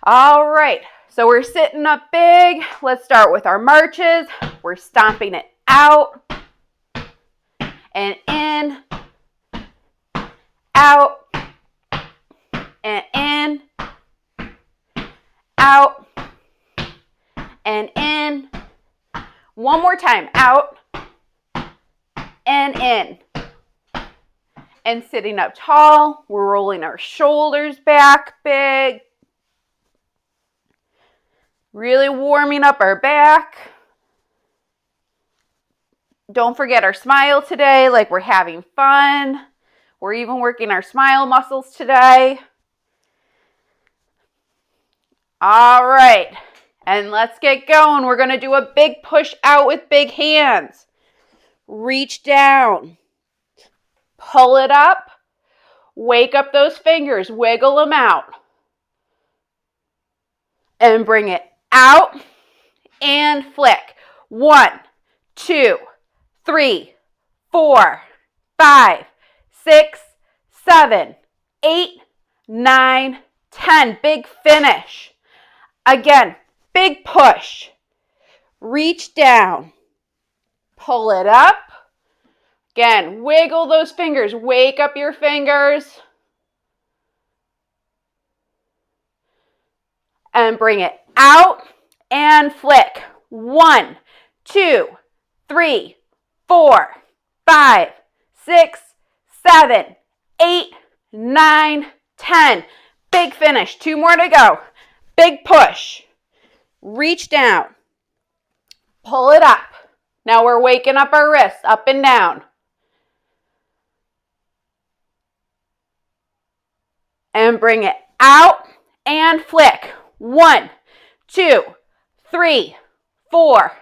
All right, so we're sitting up big. Let's start with our marches. We're stomping it out and in, out and in, out and in. One more time, out and in. And sitting up tall, we're rolling our shoulders back big. Really warming up our back. Don't forget our smile today, like we're having fun. We're even working our smile muscles today. All right, and let's get going. We're going to do a big push out with big hands. Reach down. Pull it up. Wake up those fingers. Wiggle them out. And bring it out and flick. 1, 2, 3, 4, 5, 6, 7, 8, 9, 10. Big finish. Again, big push. Reach down. Pull it up. Again, wiggle those fingers. Wake up your fingers. And bring it out and flick. 1, 2, 3, 4, 5, 6, 7, 8, 9, 10. Big finish. 2 more to go. Big push. Reach down. Pull it up. Now we're waking up our wrists up and down. And bring it out and flick. 1, 2, 3, 4,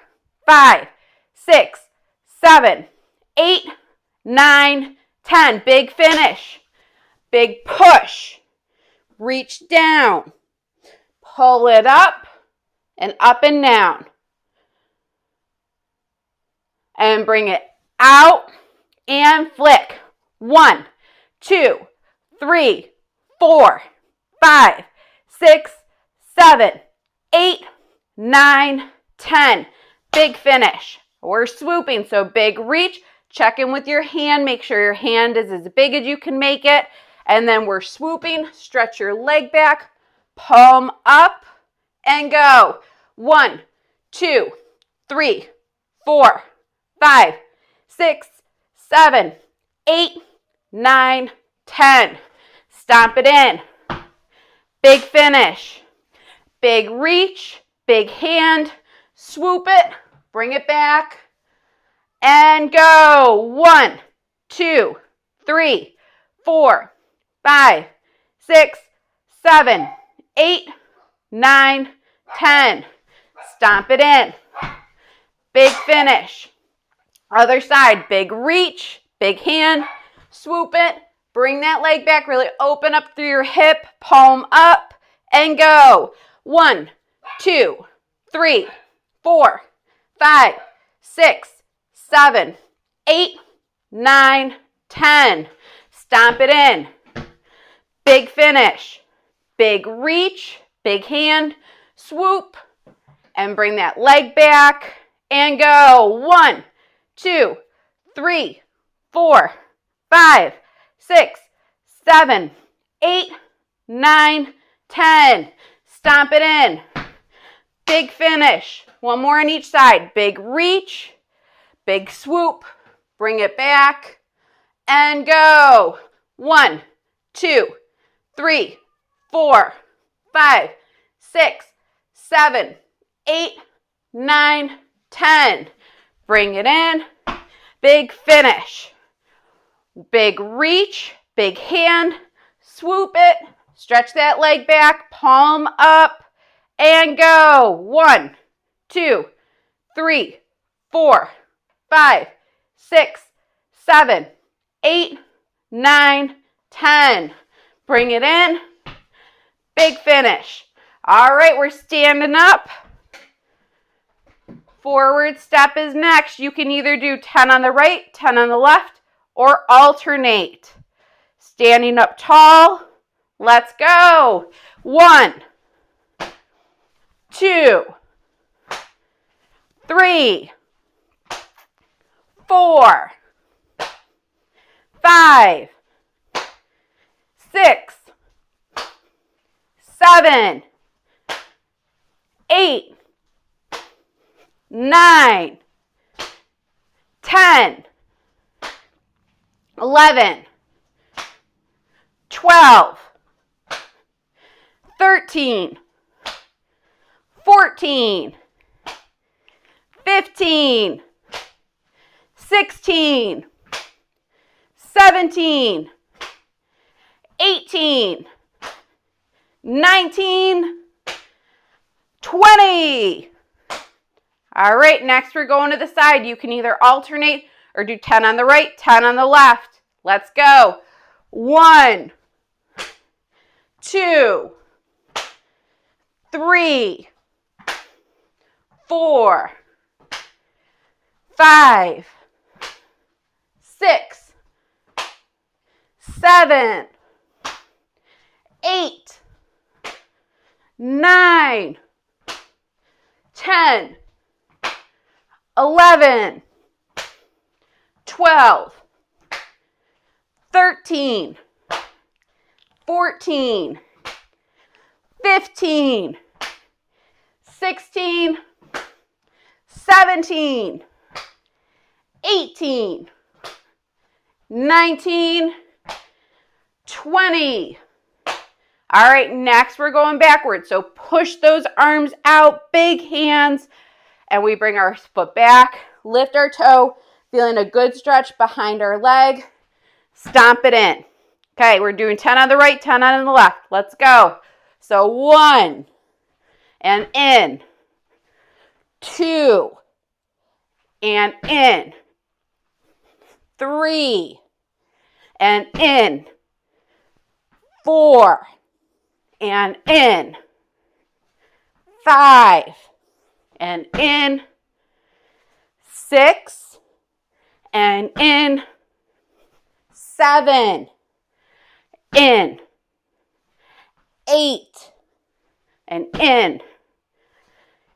5, 6, 7, 8, 9, 10. Big finish. Big push. Reach down. Pull it up and down. And bring it out and flick. 1, 2, 3, 4, 5, 6, 7, 8, 9, 10. Big finish. We're swooping, so big reach. Check in with your hand. Make sure your hand is as big as you can make it. And then we're swooping. Stretch your leg back. Palm up and go. 1, 2, 3, 4, 5, 6, 7, 8, 9, 10. Stomp it in. Big finish. Big reach. Big hand. Swoop it. Bring it back. And go. 1, 2, 3, 4, 5, 6, 7, 8, 9, 10. Stomp it in. Big finish. Other side. Big reach. Big hand. Swoop it. Bring that leg back. Really open up through your hip. Palm up and go. 1, 2, 3, 4, 5, 6, 7, 8, 9, 10. Stomp it in. Big finish. Big reach. Big hand. Swoop. And bring that leg back and go. 1, 2, 3, 4, 5, 6, 7, 8, 9, 10. Stomp it in. Big finish. One more on each side. Big reach. Big swoop. Bring it back and go. 1, 2, 3, 4, 5, 6, 7, 8, 9, 10. Bring it in. Big finish. Big reach. Big hand. Swoop it. Stretch that leg back. Palm up and go. 1, 2, 3, 4, 5, 6, 7, 8, 9, 10. Bring it in. Big finish. All right, we're standing up. Forward step is next. You can either do 10 on the right, 10 on the left, or alternate. Standing up tall. Let's go. 1, 2, 3, 4, 5, 6, 7, 8, 9, 10, 11, 12, 13, 14, 15, 16, 17, 18, 19, 20. All right, next we're going to the side. You can either alternate or do 10 on the right, 10 on the left. Let's go. 1, 2, 3, 4, 5, 6, 7, 8, 9, 10, 11, 12, 13, 14, 15, 16, 17, 18, 19, 20. All right, next we're going backwards. So push those arms out, big hands, and we bring our foot back, lift our toe, feeling a good stretch behind our leg, stomp it in. Okay, we're doing 10 on the right, 10 on the left. Let's go. So 1, and in, 2, and in, 3, and in, 4, and in, 5, and in, 6, and in, 7, in, 8, and in,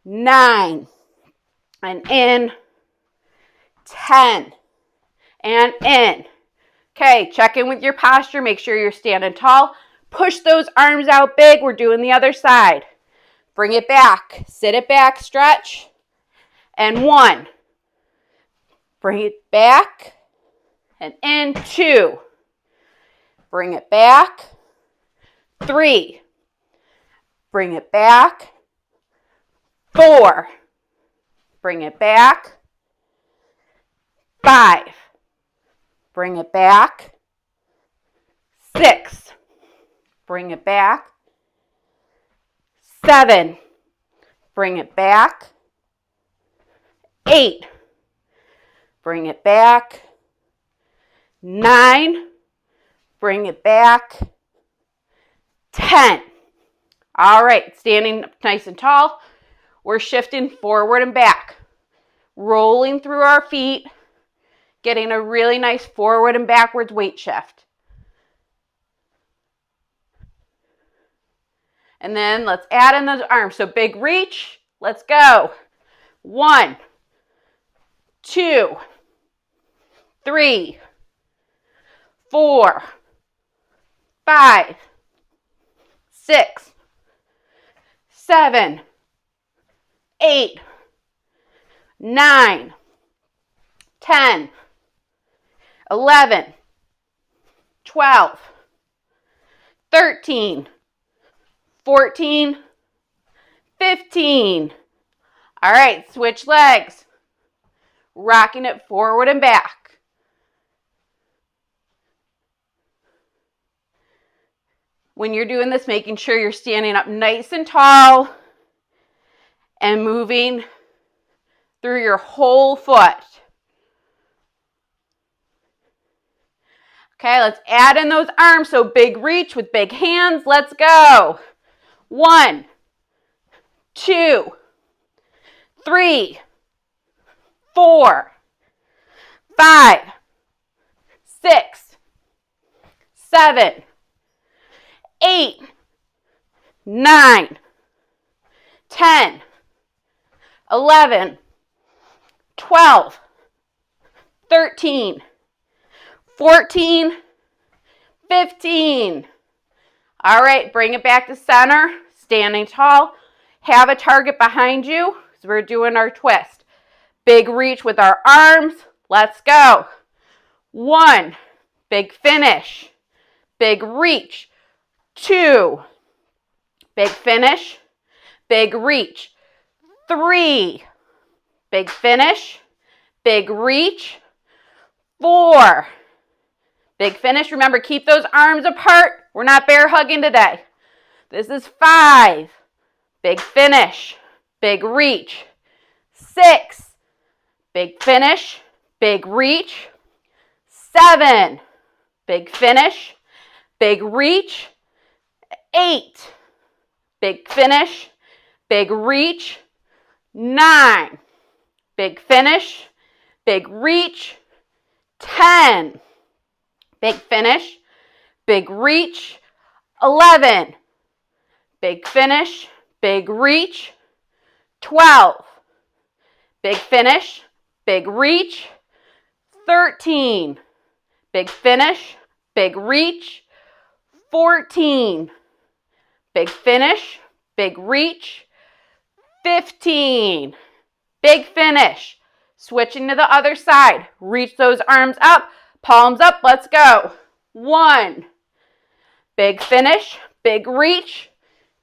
9, and in, 10, and in. Okay, check in with your posture. Make sure you're standing tall. Push those arms out big. We're doing the other side. Bring it back. Sit it back, stretch. And 1. Bring it back. And in. 2. Bring it back. 3. Bring it back. 4. Bring it back. 5. Bring it back. 6. Bring it back. 7. Bring it back. 8. Bring it back. 9. Bring it back. 10. All right, standing up nice and tall. We're shifting forward and back, rolling through our feet, getting a really nice forward and backwards weight shift. And then let's add in those arms. So big reach. Let's go. 1, 2, 3, 4, 5, 6, 7, 8, 9, 10, 11, 12, 13, 14, 15. All right, switch legs. Rocking it forward and back. When you're doing this, making sure you're standing up nice and tall and moving through your whole foot. Okay, let's add in those arms. So big reach with big hands. Let's go. 1, 2, 3, 4, 5, 6, 7, 8, 9, 10, 11, 12, 13, 14, 15. All right, bring it back to center, standing tall. Have a target behind you as we're doing our twist. Big reach with our arms. Let's go. 1, big finish, big reach. 2, big finish, big reach. 3, big finish, big reach. 4, big finish. Remember, keep those arms apart. We're not bear hugging today. This is 5, big finish, big reach. 6, big finish, big reach. 7, big finish, big reach. 8, big finish, big reach. 9, big finish, big reach. 10, big finish, big reach. 11, big finish, big reach. 12, big finish, big reach. 13, big finish, big reach. 14, big finish, big reach. 15, big finish. Switching to the other side. Reach those arms up, palms up, let's go. 1, big finish, big reach.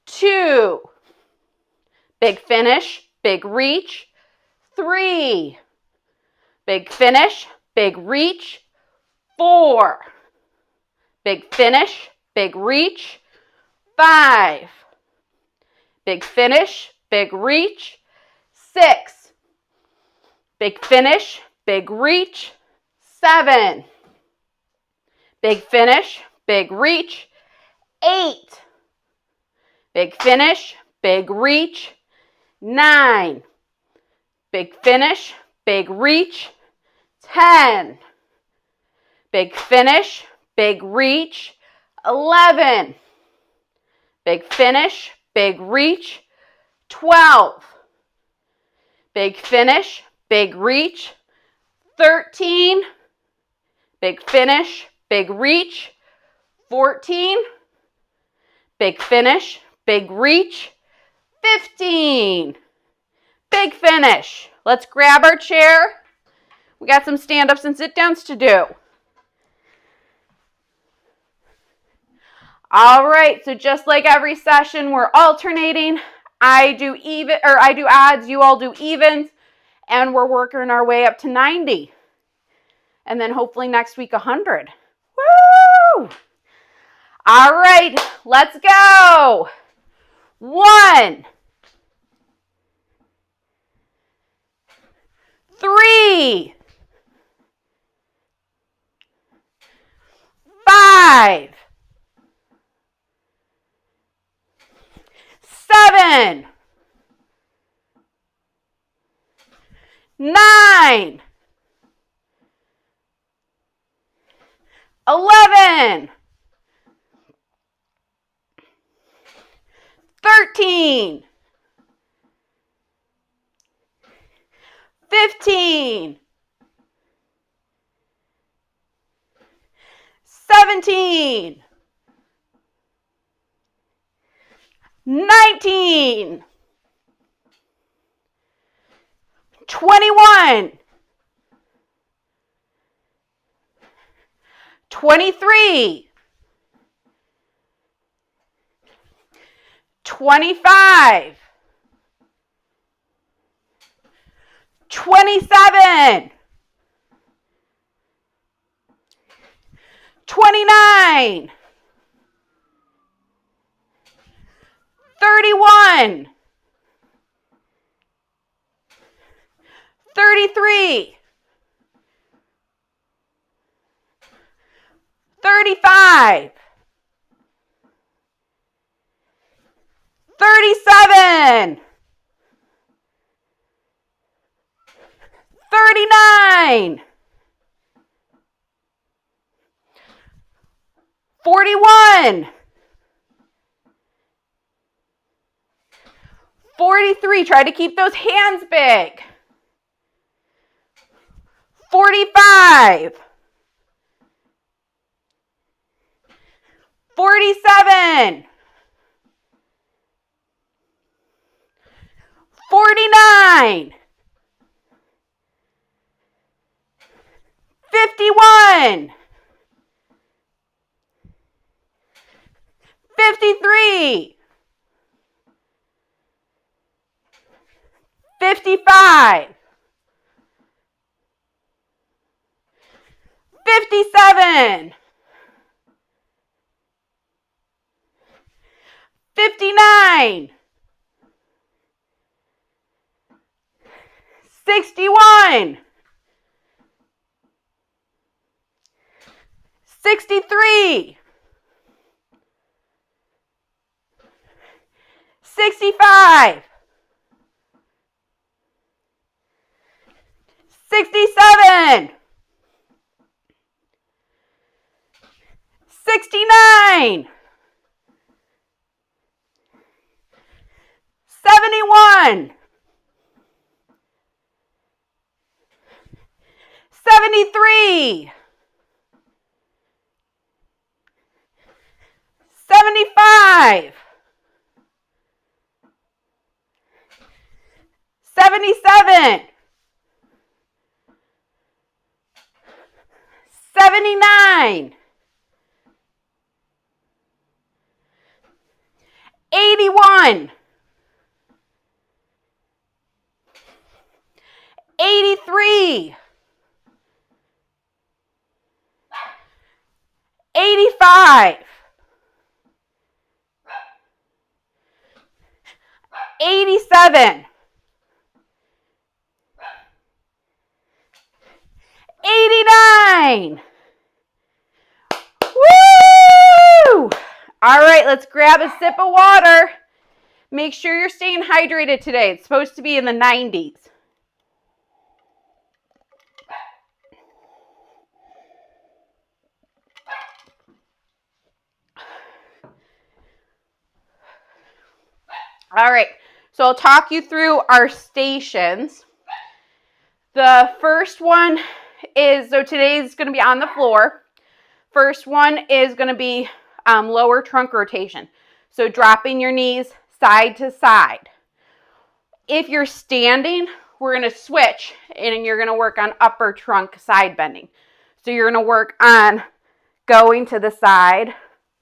2, big finish, big reach. 3, big finish, big reach. 4, big finish, big reach. 5, big finish, big reach. 6, big finish, big reach. 7, big finish, big reach. 8, big finish, big reach. 9, big finish, big reach. 10, big finish, big reach. 11, big finish, big reach. 12, big finish, big reach. 13, big finish, big reach. 14, big finish, big reach. 15, big finish. Let's grab our chair. We got some stand-ups and sit-downs to do. All right, so just like every session, we're alternating. I do odds, you all do evens, and we're working our way up to 90. And then hopefully next week 100. Woo! All right, let's go. 1, 3, 5, 7, 9, 11, 13, 15, 17, 19, 21, 23, 25, 27, 29, 31, 33, 35, 37, 39, 41, 43, try to keep those hands big. 45. 47. 49. 51. 53. 55. 57. 59. 61. 63. 65. 67. 69. 71. 73. 75. 77. 79. 81. 83. 85. 87. 89. Woo! All right, let's grab a sip of water. Make sure you're staying hydrated today. It's supposed to be in the 90s. All right, so I'll talk you through our stations. The first one is, so today's going to be on the floor. First one is going to be lower trunk rotation. So dropping your knees side to side. If you're standing, we're going to switch and you're going to work on upper trunk side bending. So you're going to work on going to the side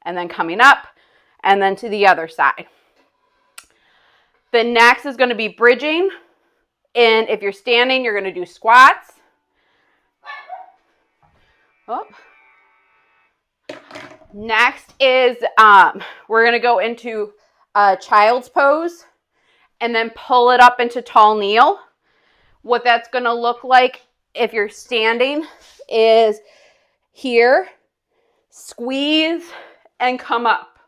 and then coming up and then to the other side. The next is going to be bridging. And if you're standing, you're going to do squats. Oh. Next is we're going to go into child's pose and then pull it up into tall kneel. What that's going to look like if you're standing is here, squeeze, and come up.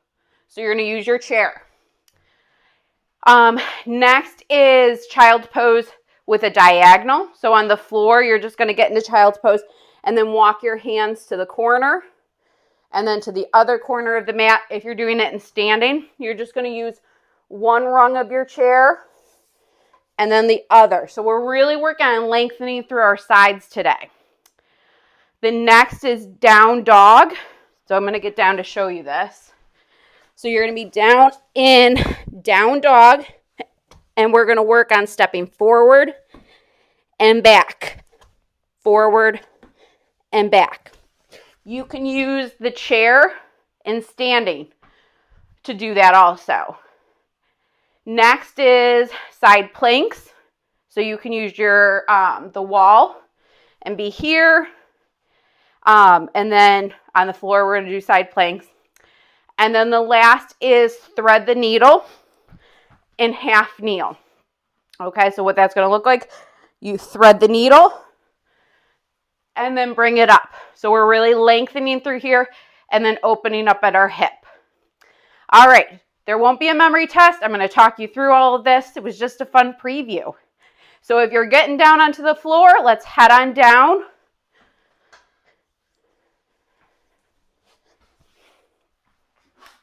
So you're going to use your chair. Next is child's pose with a diagonal. So on the floor, you're just going to get into child's pose and then walk your hands to the corner and then to the other corner of the mat. If you're doing it in standing, you're just going to use one rung of your chair and then the other. So we're really working on lengthening through our sides today. The next is down dog. So I'm going to get down to show you this. So you're going to be down in down dog, and we're going to work on stepping forward and back, forward and back. You can use the chair and standing to do that also. Next is side planks. So you can use your the wall and be here. And then on the floor, we're going to do side planks. And then the last is thread the needle in half kneel. Okay, so what that's going to look like, you thread the needle and then bring it up. So we're really lengthening through here and then opening up at our hip. All right, there won't be a memory test. I'm going to talk you through all of this. It was just a fun preview. So if you're getting down onto the floor, let's head on down.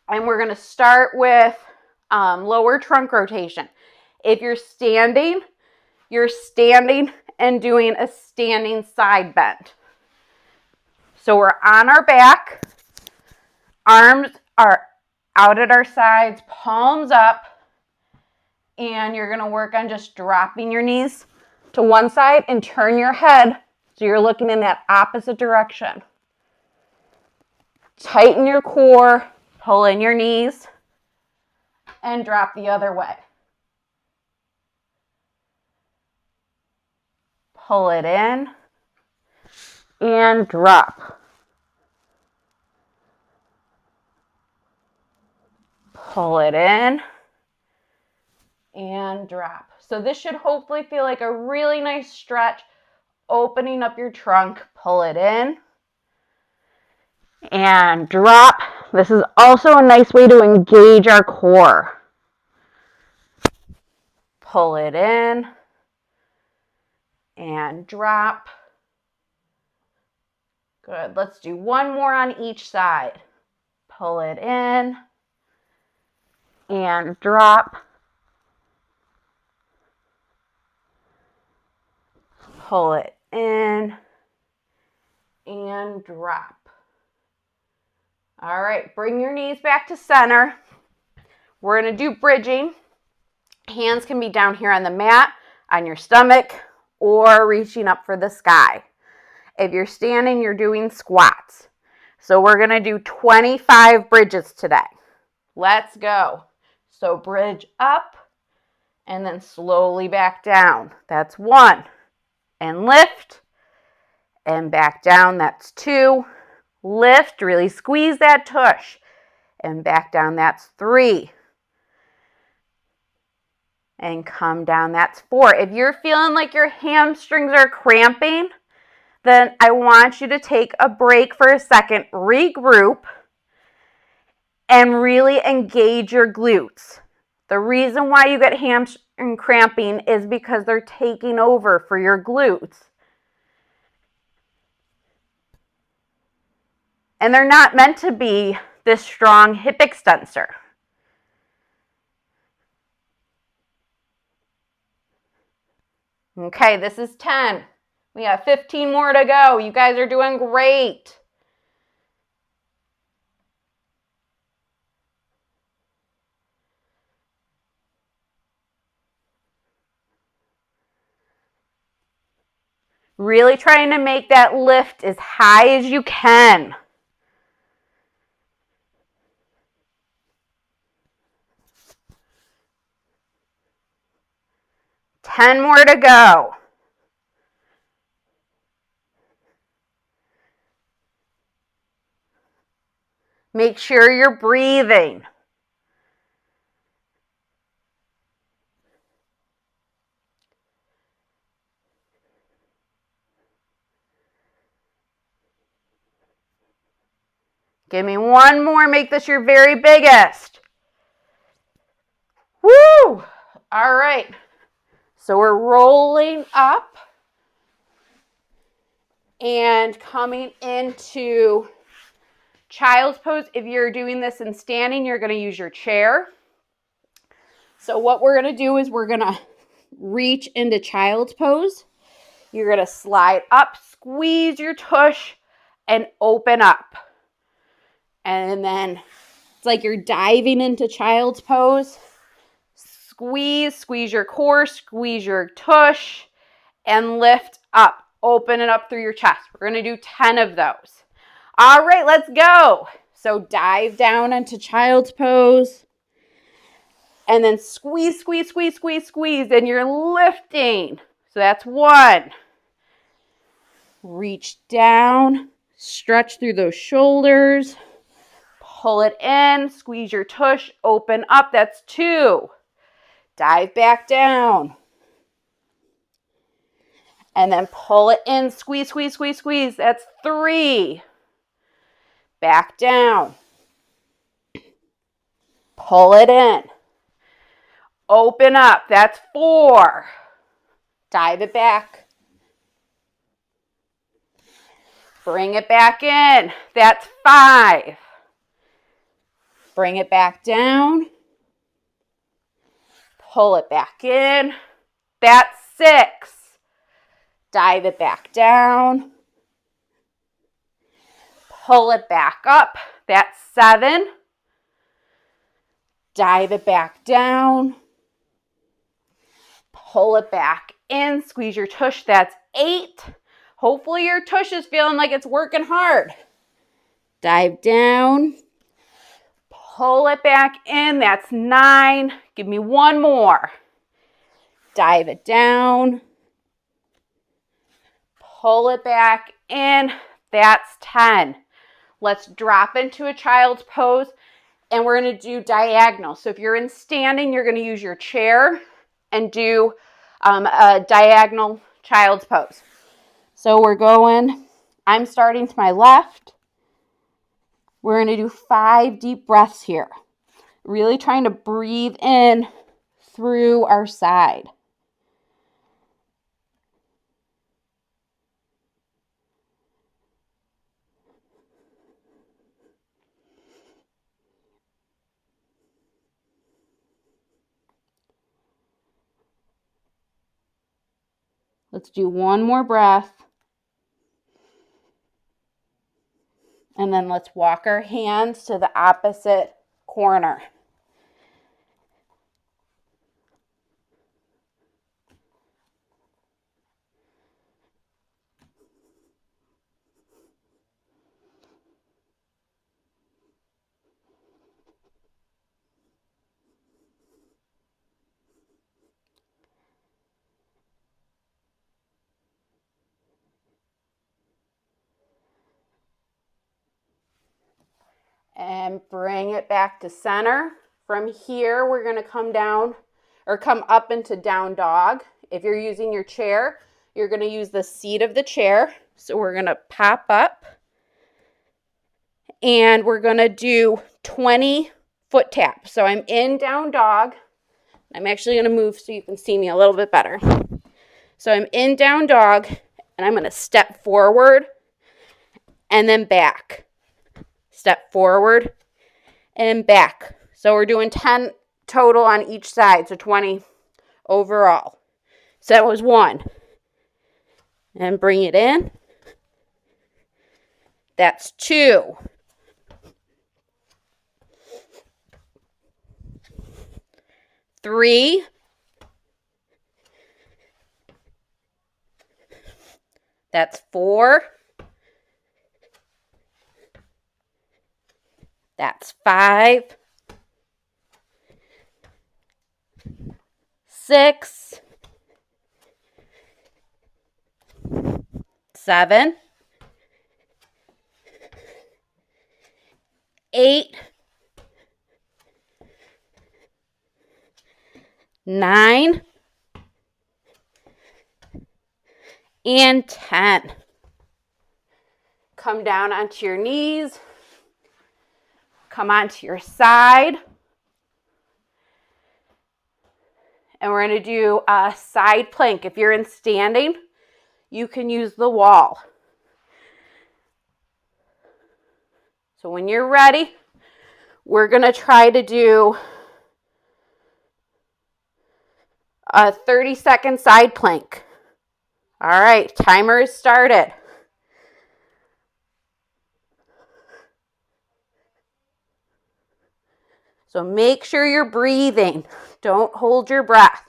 And we're going to start with lower trunk rotation. If you're standing and doing a standing side bend. So we're on our back, arms are out at our sides, palms up, and you're gonna work on just dropping your knees to one side and turn your head so you're looking in that opposite direction. Tighten your core, pull in your knees, and drop the other way. Pull it in and drop. Pull it in and drop. So this should hopefully feel like a really nice stretch, opening up your trunk. Pull it in and drop. This is also a nice way to engage our core. Pull it in and drop. Good. Let's do one more on each side. Pull it in and drop. Pull it in and drop. All right, bring your knees back to center. We're going to do bridging. Hands can be down here on the mat, on your stomach, or reaching up for the sky. If you're standing, you're doing squats. So we're going to do 25 bridges today. Let's go. So bridge up and then slowly back down. That's 1. And lift and back down. That's 2. Lift, really squeeze that tush. And back down, that's 3. And come down, that's 4. If you're feeling like your hamstrings are cramping, then I want you to take a break for a second, regroup, and really engage your glutes. The reason why you get hamstring cramping is because they're taking over for your glutes. And they're not meant to be this strong hip extensor. Okay, this is 10. We have 15 more to go. You guys are doing great. Really trying to make that lift as high as you can. Ten more to go. Make sure you're breathing. Give me one more. Make this your very biggest. Woo! All right. So we're rolling up and coming into child's pose. If you're doing this in standing, you're going to use your chair. So what we're going to do is we're going to reach into child's pose. You're going to slide up, squeeze your tush, and open up. And then it's like you're diving into child's pose. Squeeze your core, squeeze your tush, and lift up. Open it up through your chest. We're going to do 10 of those. All right, let's go. So dive down into child's pose. And then squeeze, and you're lifting. So that's 1. Reach down, stretch through those shoulders. Pull it in, squeeze your tush, open up. That's 2. Dive back down. And then pull it in, squeeze. That's 3. Back down. Pull it in. Open up. That's 4. Dive it back. Bring it back in. That's 5. Bring it back down. pull it back in. That's 6. Dive it back down. Pull it back up. That's 7. Dive it back down. Pull it back in. Squeeze your tush. That's 8. Hopefully your tush is feeling like it's working hard. Dive down. Pull it back in. That's 9. Give me one more. Dive it down. Pull it back in. That's 10. Let's drop into a child's pose, and we're going to do diagonal. So if you're in standing, you're going to use your chair and do a diagonal child's pose. So I'm starting to my left. We're going to do 5 deep breaths here. Really trying to breathe in through our side. Let's do one more breath. And then let's walk our hands to the opposite corner. And bring it back to center. From here, we're going to come down or come up into down dog. If you're using your chair, you're going to use the seat of the chair. So we're going to pop up and we're going to do 20 foot taps. So I'm in down dog. I'm actually going to move so you can see me a little bit better. So I'm in down dog and I'm going to step forward and then back. Step forward and back. So we're doing 10 total on each side, so 20 overall. So that was 1. And bring it in. That's 2. 3. That's 4. That's 5. 6. 7. 8. 9. And 10. Come down onto your knees. Come onto your side. And we're going to do a side plank. If you're in standing, you can use the wall. So when you're ready, we're going to try to do a 30-second side plank. All right, timer is started. So make sure you're breathing. Don't hold your breath.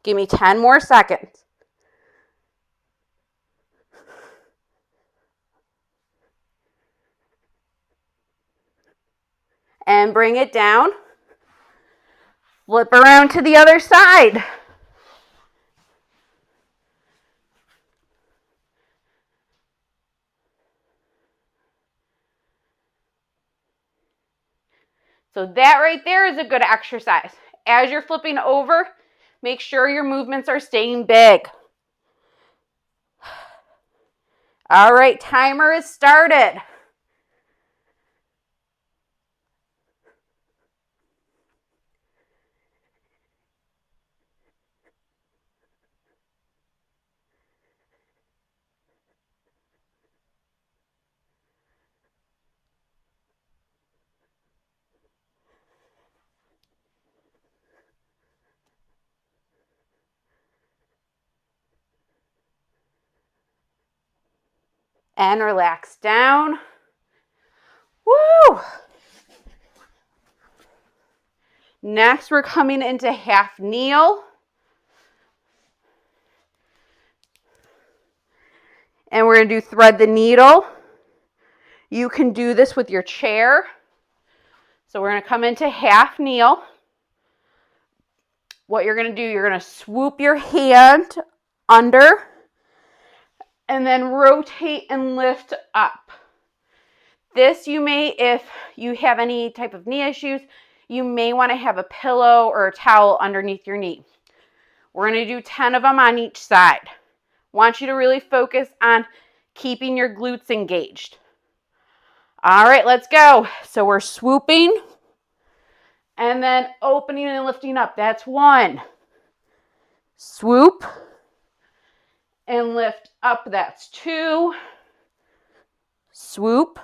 Give me 10 more seconds. And bring it down. Flip around to the other side. So that right there is a good exercise. As you're flipping over, make sure your movements are staying big. All right, timer is started. and relax down. Woo! Next, we're coming into half kneel. And we're going to do thread the needle. You can do this with your chair. So we're going to come into half kneel. What you're going to do, you're going to swoop your hand under and then rotate and lift up. This you may, if you have any type of knee issues, you may want to have a pillow or a towel underneath your knee. We're going to do 10 of them on each side. Want you to really focus on keeping your glutes engaged. All right, let's go. So we're swooping and then opening and lifting up. That's 1. Swoop and lift up. That's 2. Swoop,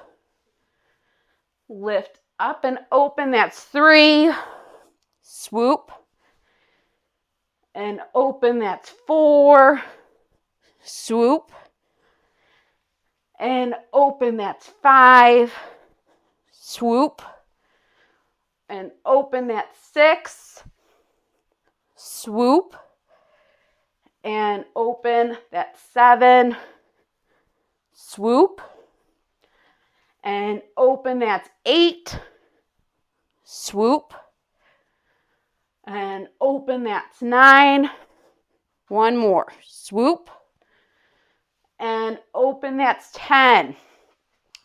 lift up and open. That's 3. Swoop and open. That's 4. Swoop and open. That's 5. Swoop and open. That's 6. Swoop and open. That's 7. Swoop and open. That's 8. Swoop and open. That's 9. One more. Swoop and open. That's 10.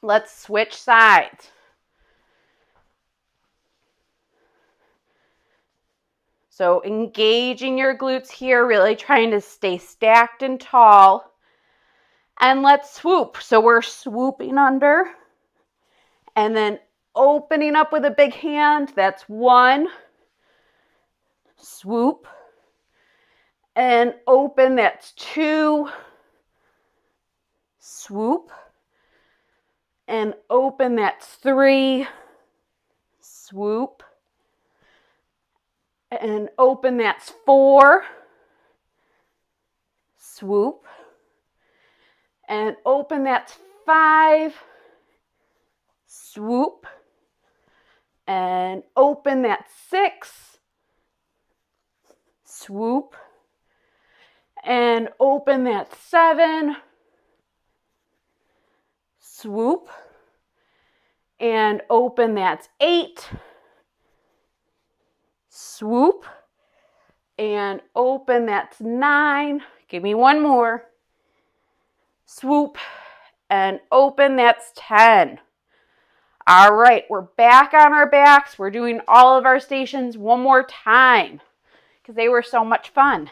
Let's switch sides. So engaging your glutes here, really trying to stay stacked and tall. And let's swoop. So we're swooping under and then opening up with a big hand. That's 1. Swoop and open. That's 2. Swoop and open. That's 3. Swoop and open. That's 4. Swoop and open. That's 5. Swoop and open. That's 6. Swoop and open. That's 7. Swoop and open. That's 8. Swoop and open. That's 9. Give me one more. Swoop and open. That's 10. All right, we're back on our backs. We're doing all of our stations one more time because they were so much fun.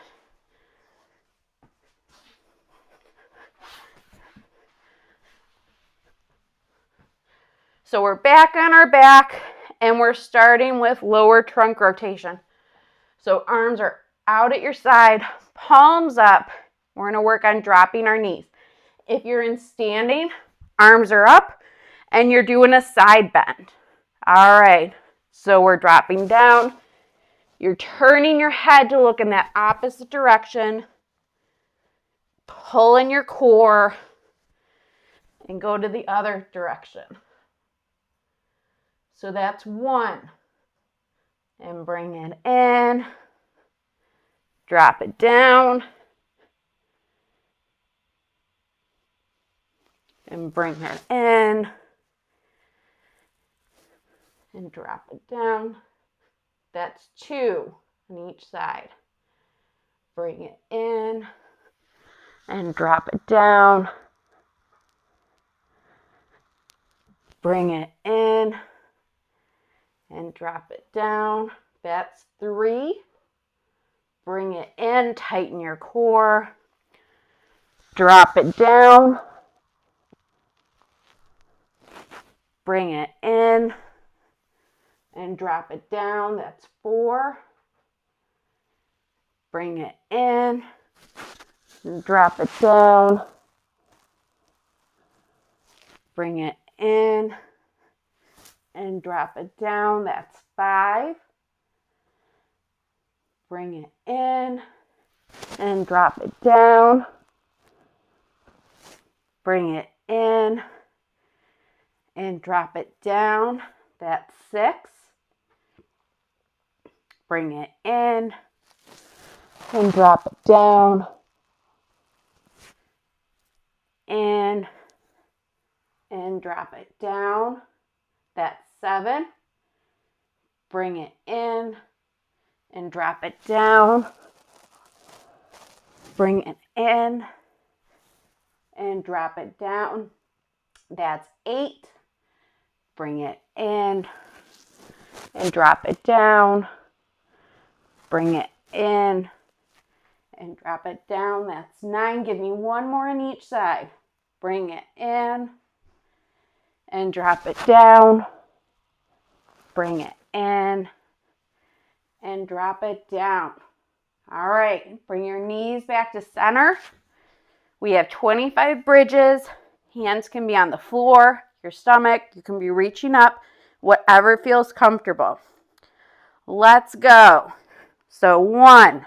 So we're back on our back and we're starting with lower trunk rotation. So arms are out at your side, palms up. We're going to work on dropping our knees. If you're in standing, arms are up and you're doing a side bend. All right, so we're dropping down. You're turning your head to look in that opposite direction. Pull in your core and go to the other direction. So that's 1. And bring it in. Drop it down. And bring it in. And drop it down. That's 2 on each side. Bring it in. And drop it down. Bring it in. And drop it down. That's 3. Bring it in, tighten your core. Drop it down. Bring it in and drop it down. That's 4. Bring it in and drop it down. Bring it in and drop it down. That's 5. Bring it in and drop it down. Bring it in and drop it down. That's 6. Bring it in and drop it down. In and drop it down. That's 7. Bring it in and drop it down. Bring it in and drop it down. That's 8. Bring it in and drop it down. Bring it in and drop it down. That's 9. Give me one more on each side. Bring it in and drop it down. Bring it in and drop it down. All right, bring your knees back to center. We have 25 bridges. Hands can be on the floor, your stomach. You can be reaching up, whatever feels comfortable. Let's go. So 1,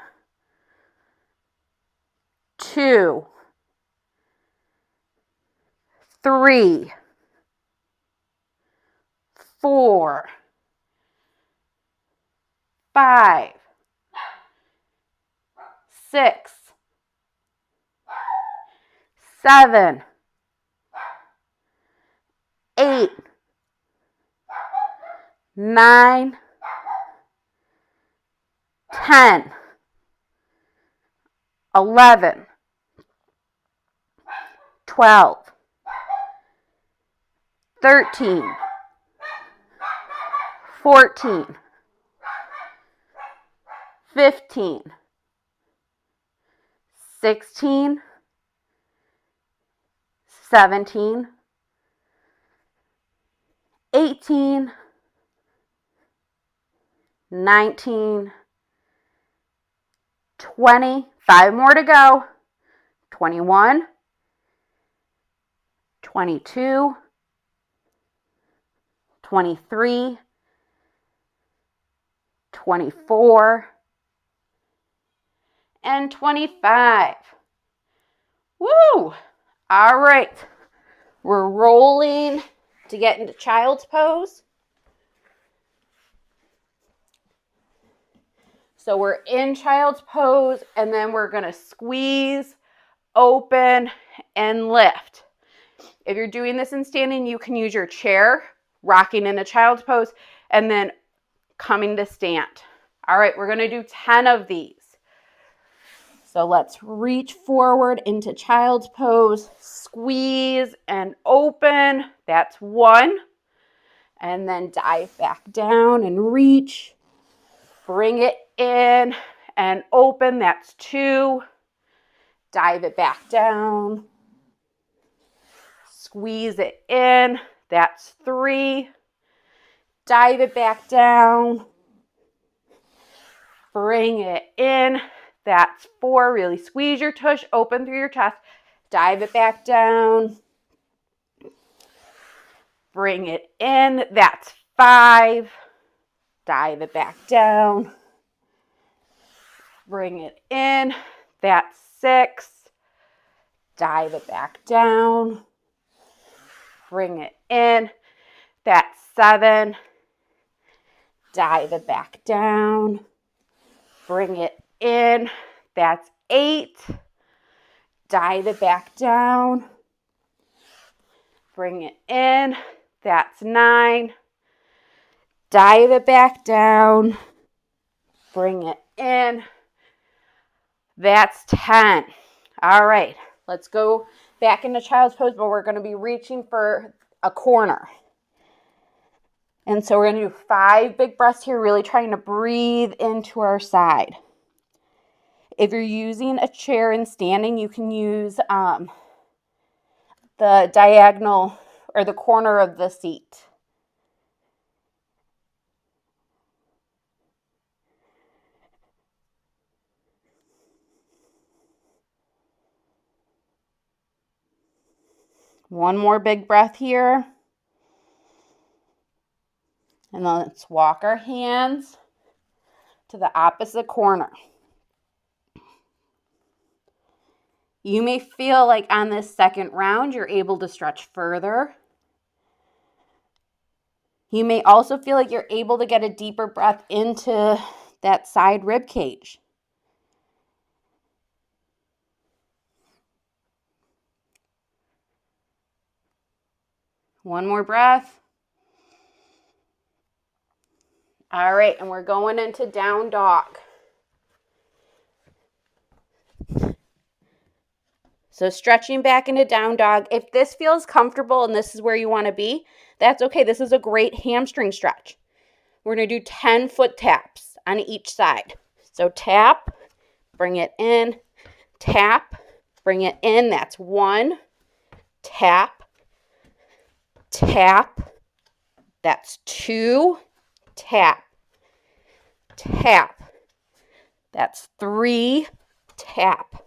2, 3, 4, 5, 6, 7, 8, 9, 10, 11, 12, 13, 14, 15, 16, 17, 18, 19, 20, 5 more to go, 21, 22, 23, 24, and 25. Woo! All right. We're rolling to get into child's pose. So we're in child's pose, and then we're going to squeeze, open, and lift. If you're doing this in standing, you can use your chair, rocking in a child's pose, and then coming to stand. All right, we're going to do 10 of these. So let's reach forward into child's pose, squeeze and open. That's 1. And then dive back down and reach. Bring it in and open. That's 2. Dive it back down. Squeeze it in. That's 3. Dive it back down. Bring it in. That's 4. Really squeeze your tush, open through your chest. Dive it back down. Bring it in. That's 5. Dive it back down. Bring it in. That's 6. Dive it back down. Bring it in. That's 7. Dive it back down. Bring it in. That's 8. Dive it back down. Bring it in. That's 9. Dive it back down. Bring it in. That's 10. All right, let's go back into child's pose, but we're going to be reaching for a corner. And so we're going to do 5 big breaths here, really trying to breathe into our side. If you're using a chair and standing, you can use the diagonal or the corner of the seat. One more big breath here. And then let's walk our hands to the opposite corner. You may feel like on this second round, you're able to stretch further. You may also feel like you're able to get a deeper breath into that side rib cage. One more breath. All right, and we're going into down dog. So stretching back into down dog. If this feels comfortable and this is where you want to be, that's okay. This is a great hamstring stretch. We're going to do 10 foot taps on each side. So tap, bring it in, tap, bring it in. That's 1. Tap, tap. That's 2. Tap, tap. That's 3. Tap,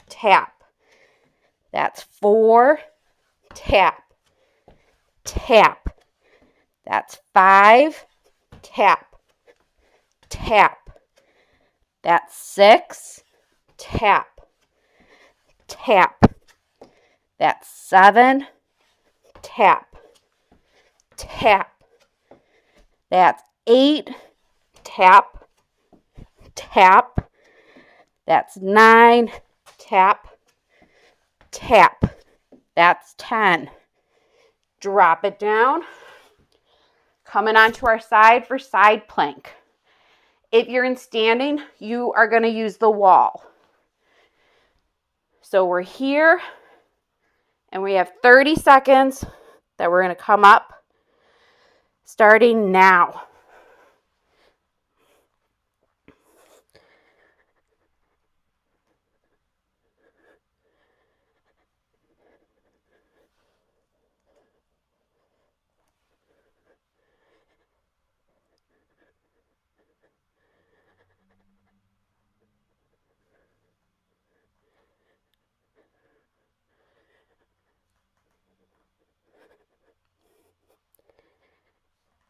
tap. That's 4. Tap, tap. That's 5. Tap, tap. That's 6. Tap, tap. That's 7. Tap, tap. That's 8. Tap, tap. That's 9. Tap, tap. That's 10. Drop it down. Coming onto our side for side plank. If you're in standing, you are going to use the wall. So we're here, and we have 30 seconds that we're going to come up, starting now.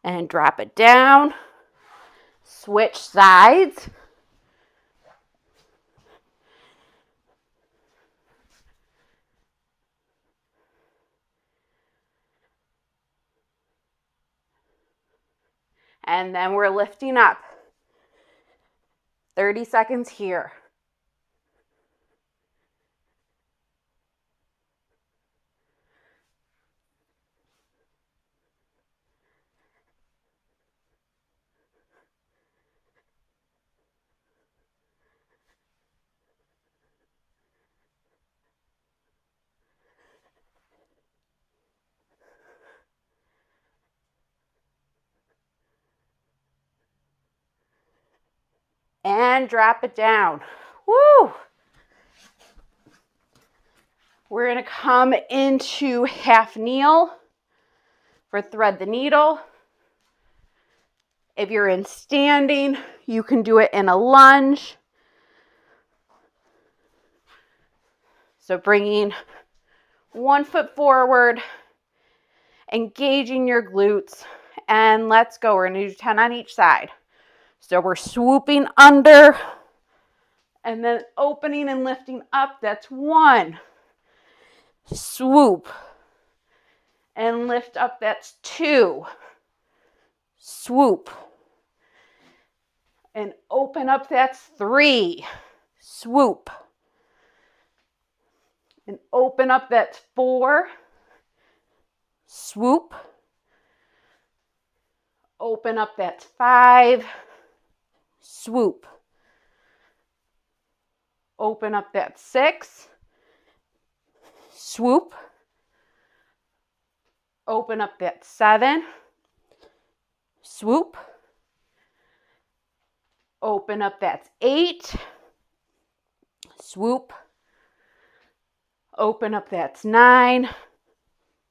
And drop it down. Switch sides. And then we're lifting up. 30 seconds here. And drop it down. Woo! We're going to come into half kneel for thread the needle. If you're in standing, you can do it in a lunge. So bringing 1 foot forward, engaging your glutes, and let's go. We're going to do 10 on each side. So we're swooping under and then opening and lifting up. That's 1. Swoop and lift up. That's 2. Swoop and open up. That's 3. Swoop and open up. That's 4. Swoop. Open up. That's 5. Swoop. Open up. That's 6. Swoop. Open up. That's 7. Swoop. Open up. That's 8. Swoop. Open up. That's 9.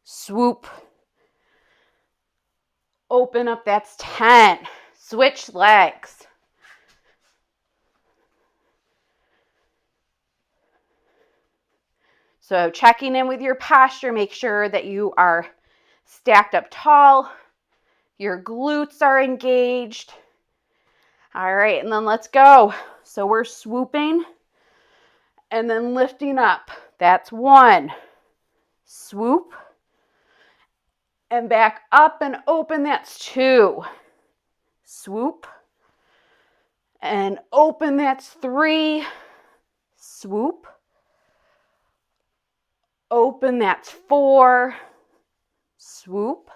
Swoop. Open up. That's 10. Switch legs. So checking in with your posture, make sure that you are stacked up tall, your glutes are engaged. All right, and then let's go. So we're swooping and then lifting up. That's 1. Swoop. And back up and open. That's 2. Swoop. And open. That's 3. Swoop. Open. That's 4. Swoop.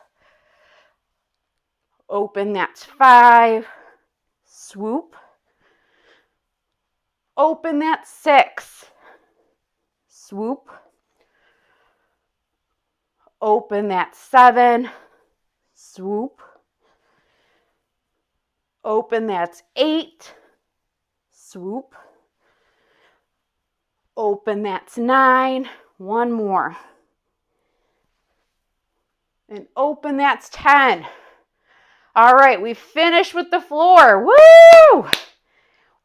Open. That's 5. Swoop. Open. That's 6. Swoop. Open. That's 7. Swoop. Open. That's 8. Swoop. Open. That's 9. One more. And open. That's 10. All right, we finished with the floor. Woo!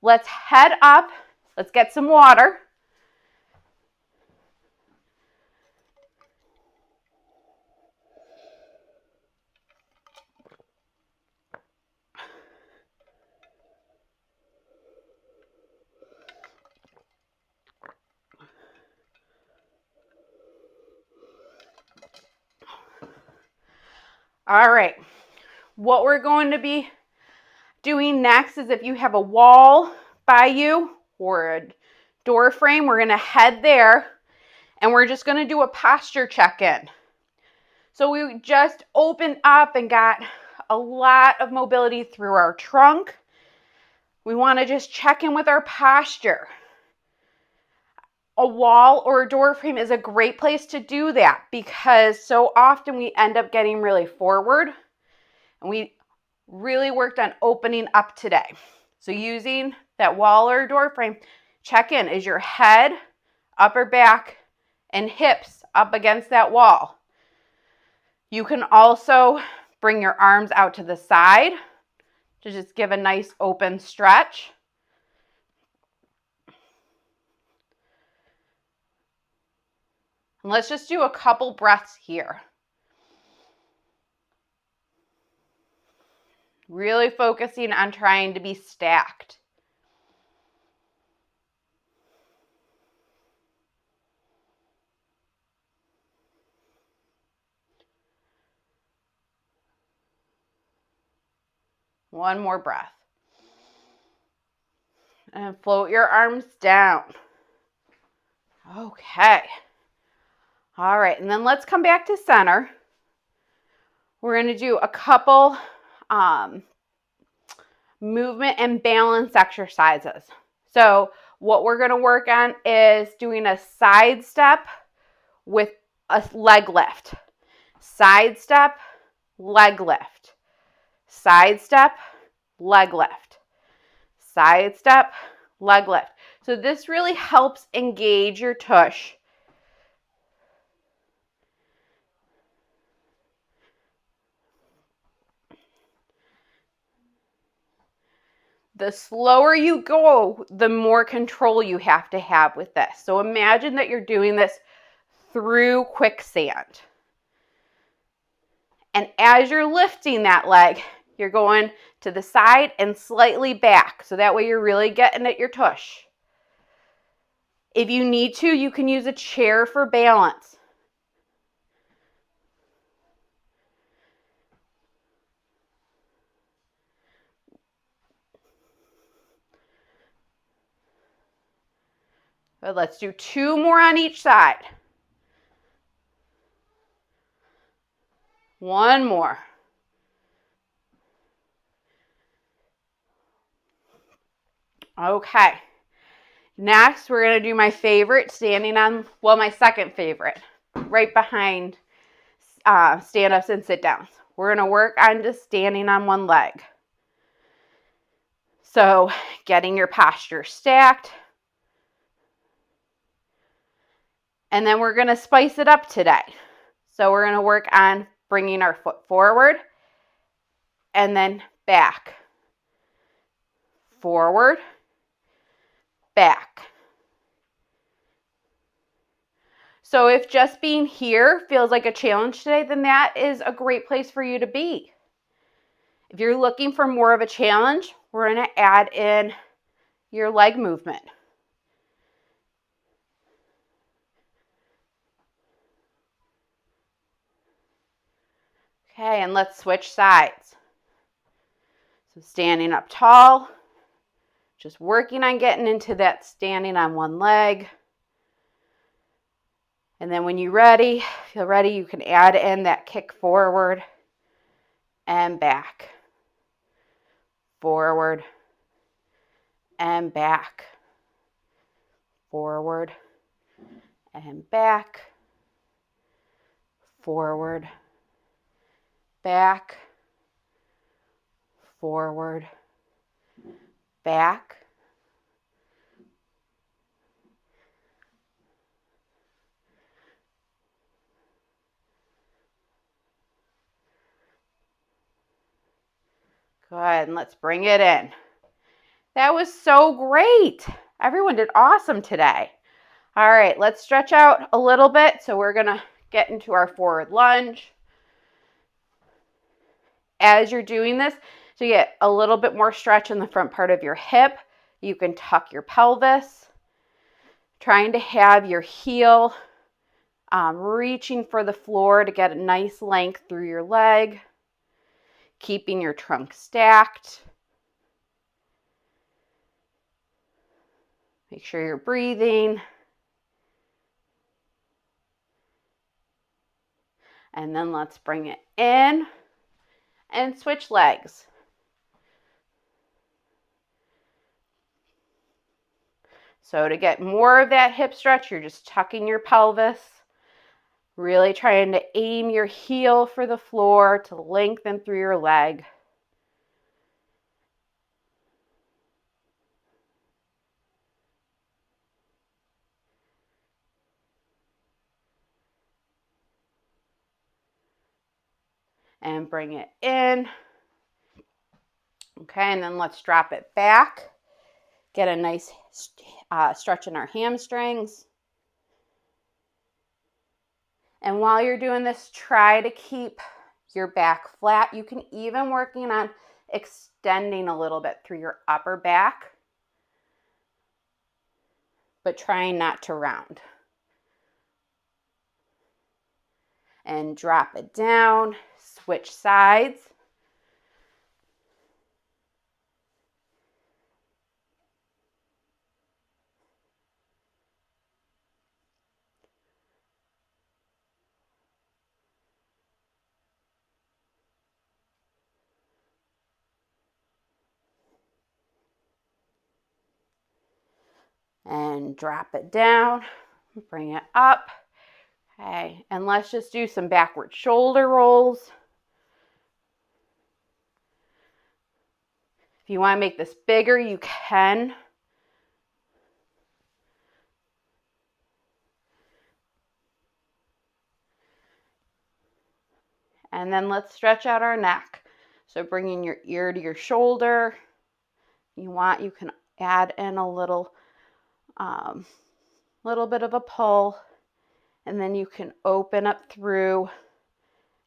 Let's head up. Let's get some water. All right, what we're going to be doing next is if you have a wall by you or a door frame, we're going to head there and we're just going to do a posture check-in. So we just opened up and got a lot of mobility through our trunk. We want to just check in with our posture. A wall or a door frame is a great place to do that because so often we end up getting really forward, and we really worked on opening up today. So using that wall or door frame, check in. Is your head, upper back, and hips up against that wall? You can also bring your arms out to the side to just give a nice open stretch. And let's just do a couple breaths here. Really focusing on trying to be stacked. One more breath. And float your arms down. Okay. All right, and then let's come back to center. We're going to do a couple movement and balance exercises. So what we're going to work on is doing a side step with a leg lift. Side step, leg lift. Side step, leg lift. Side step, leg lift. So this really helps engage your tush. The slower you go, the more control you have to have with this. So imagine that you're doing this through quicksand. And as you're lifting that leg, you're going to the side and slightly back. So that way you're really getting at your tush. If you need to, you can use a chair for balance. But let's do 2 more on each side. 1 more. Okay. Next, we're going to do my favorite, standing on, well, my second favorite, right behind stand-ups and sit-downs. We're going to work on just standing on one leg. So getting your posture stacked. And then we're going to spice it up today. So we're going to work on bringing our foot forward and then back. Forward, back. So if just being here feels like a challenge today, then that is a great place for you to be. If you're looking for more of a challenge, we're going to add in your leg movement. Okay, and let's switch sides. So standing up tall, just working on getting into that standing on one leg. And then when you're ready, feel ready, you can add in that kick forward and back. Forward and back. Forward and back. Forward, back. Forward, back. Good, and let's bring it in. That was so great. Everyone did awesome today. All right, let's stretch out a little bit. So we're gonna get into our forward lunge. As you're doing this, so you get a little bit more stretch in the front part of your hip, you can tuck your pelvis, trying to have your heel reaching for the floor to get a nice length through your leg, keeping your trunk stacked. Make sure you're breathing. And then let's bring it in and switch legs. So to get more of that hip stretch, you're just tucking your pelvis, really trying to aim your heel for the floor to lengthen through your leg. And bring it in. Okay, and then let's drop it back. Get a nice stretch in our hamstrings. And while you're doing this, try to keep your back flat. You can even working on extending a little bit through your upper back, but trying not to round. And drop it down, switch sides. And drop it down, bring it up. Okay, and let's just do some backward shoulder rolls. If you want to make this bigger, you can. And then let's stretch out our neck. So bringing your ear to your shoulder. You can add in a little bit of a pull. And then you can open up through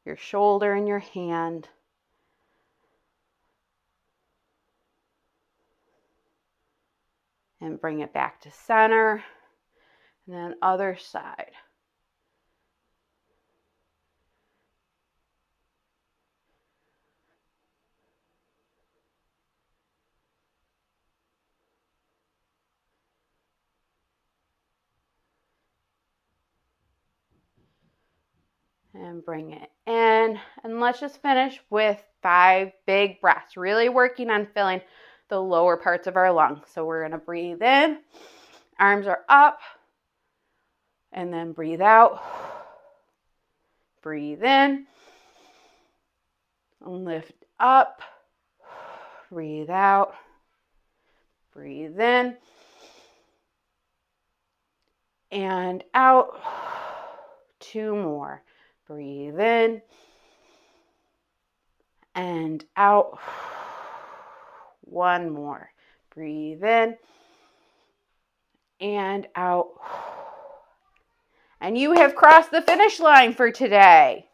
your shoulder and your hand. And bring it back to center. And then other side. And bring it in. And let's just finish with 5 big breaths, really working on filling the lower parts of our lungs. So we're going to breathe in, arms are up, and then breathe out. Breathe in, lift up, breathe out, breathe in, and out. 2 more. Breathe in and out. 1 more. Breathe in and out. And you have crossed the finish line for today.